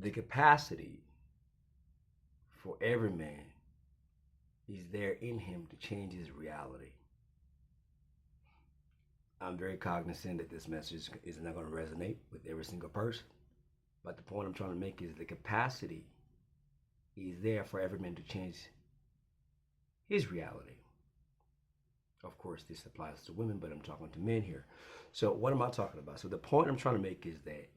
The capacity for every man is there in him to change his reality. I'm very cognizant that this message is not going to resonate with every single person. But the point I'm trying to make is the capacity is there for every man to change his reality. Of course, this applies to women, but I'm talking to men here. So what am I talking about? So the point I'm trying to make is that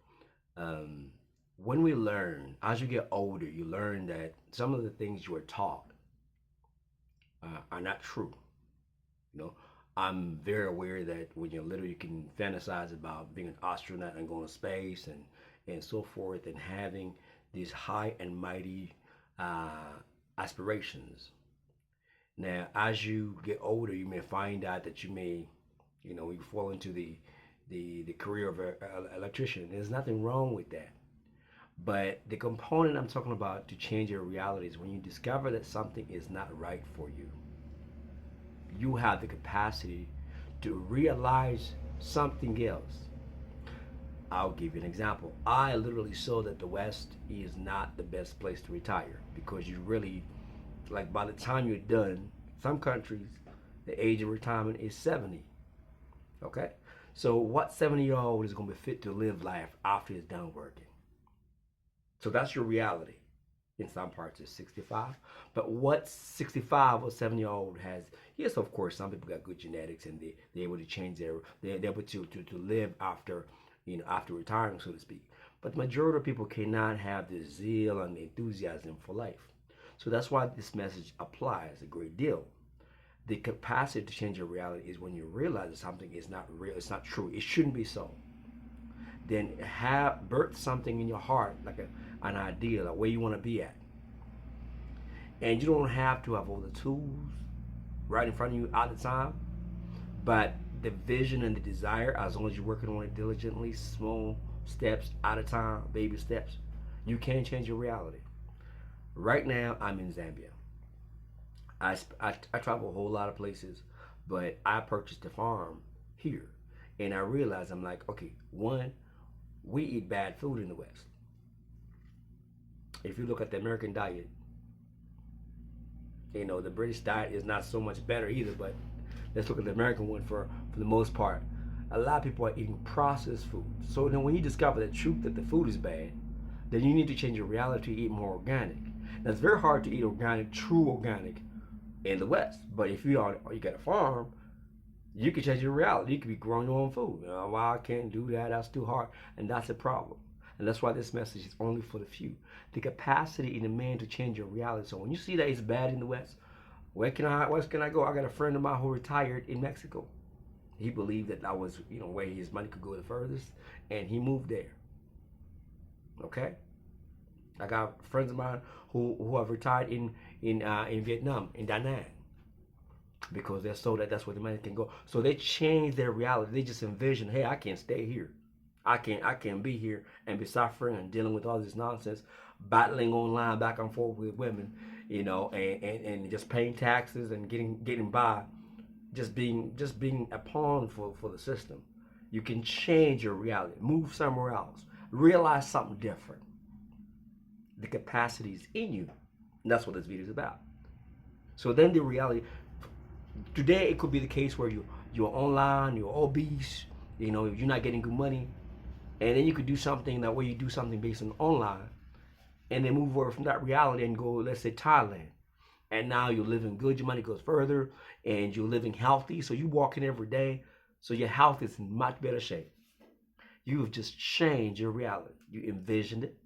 when we learn, as you get older, you learn that some of the things you were taught are not true. You know, I'm very aware that when you're little, you can fantasize about being an astronaut and going to space and so forth, and having these high and mighty aspirations. Now, as you get older, you may find out that you may, you fall into the career of an electrician. There's nothing wrong with that. But the component I'm talking about to change your reality is when you discover that something is not right for you. You have the capacity to realize something else. I'll give you an example. I literally saw that the West is not the best place to retire because you really, like, by the time you're done, some countries, the age of retirement is 70. Okay? So what 70-year-old is going to be fit to live life after he's done working? So that's your reality. In some parts it's 65. But what 65 or 70-year-old has, yes, of course, some people got good genetics and they're able to change they're able to live after, after retiring, so to speak. But the majority of people cannot have the zeal and the enthusiasm for life. So that's why this message applies a great deal. The capacity to change your reality is when you realize that something is not real, it's not true, it shouldn't be so. Then have birth something in your heart, like an idea, like where you want to be at. And you don't have to have all the tools right in front of you all the time, but the vision and the desire, as long as you're working on it diligently, small steps at a time, baby steps, you can change your reality. Right now, I'm in Zambia. I travel a whole lot of places, but I purchased a farm here. And I realized, I'm like, okay, one, we eat bad food in the West. If you look at the American diet, the British diet is not so much better either, but let's look at the American one for the most part. A lot of people are eating processed food. So then when you discover the truth that the food is bad, then you need to change your reality to eat more organic. Now, it's very hard to eat organic, true organic, in the West. But if you got a farm, you can change your reality. You can be growing your own food. Well, I can't do that. That's too hard. And that's a problem. And that's why this message is only for the few. The capacity in a man to change your reality. So when you see that it's bad in the West, where can I go? I got a friend of mine who retired in Mexico. He believed that was, where his money could go the furthest, and he moved there. Okay? I got friends of mine who have retired in Vietnam, in Da Nang, because they're so that's where the money can go. So they change their reality. They just envision, hey, I can't stay here. I can't be here and be suffering and dealing with all this nonsense, battling online back and forth with women, and just paying taxes and getting by, just being a pawn for the system. You can change your reality, move somewhere else, realize something different. The capacity is in you. And that's what this video is about. So then the reality, today it could be the case where you're online, you're obese, you're not getting good money, and then you could do something that way you do something based on online, and then move over from that reality and go, let's say, Thailand. And now you're living good, your money goes further, and you're living healthy, so you walk in every day, so your health is in much better shape. You have just changed your reality. You envisioned it,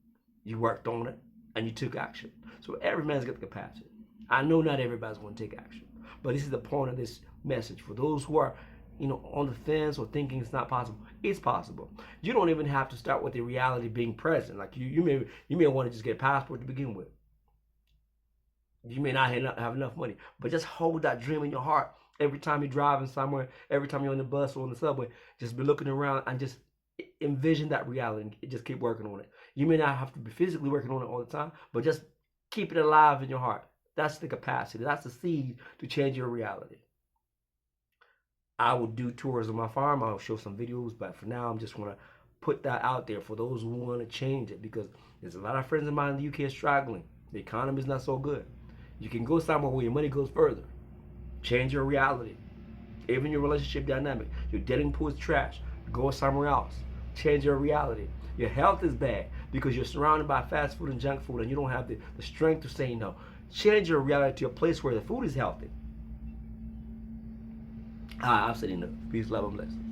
you worked on it, and you took action. So every man's got the capacity. I know not everybody's going to take action, but this is the point of this message. For those who are, on the fence or thinking it's not possible, it's possible. You don't even have to start with the reality being present. Like you may want to just get a passport to begin with. You may not have enough money, but just hold that dream in your heart. Every time you're driving somewhere, every time you're on the bus or on the subway, just be looking around and just envision that reality and just keep working on it. You may not have to be physically working on it all the time, but just keep it alive in your heart. That's the capacity. That's the seed to change your reality. I will do tours of my farm. I'll show some videos, but for now, I'm just want to put that out there for those who want to change it, because there's a lot of friends of mine in the UK struggling. The economy is not so good. You can go somewhere where your money goes further. Change your reality. Even your relationship dynamic. Your dating pool is trash. Go somewhere else. Change your reality. Your health is bad because you're surrounded by fast food and junk food and you don't have the strength to say no. Change your reality to a place where the food is healthy. I've said enough. Peace, love, and blessings.